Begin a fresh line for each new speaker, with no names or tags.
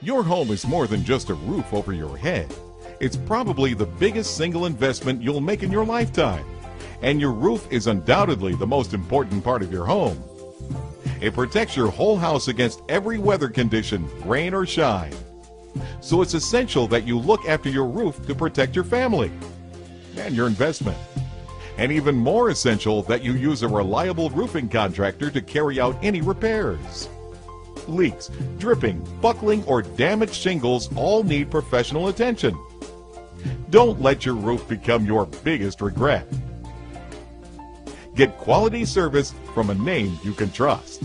Your home is more than just a roof over your head. It's probably the biggest single investment you'll make in your lifetime. And your roof is undoubtedly the most important part of your home. It protects your whole house against every weather condition, rain or shine. So it's essential that you look after your roof to protect your family and your investment. And even more essential that you use a reliable roofing contractor to carry out any repairs. Leaks, dripping, buckling, or damaged shingles all need professional attention. Don't let your roof become your biggest regret. Get quality service from a name you can trust.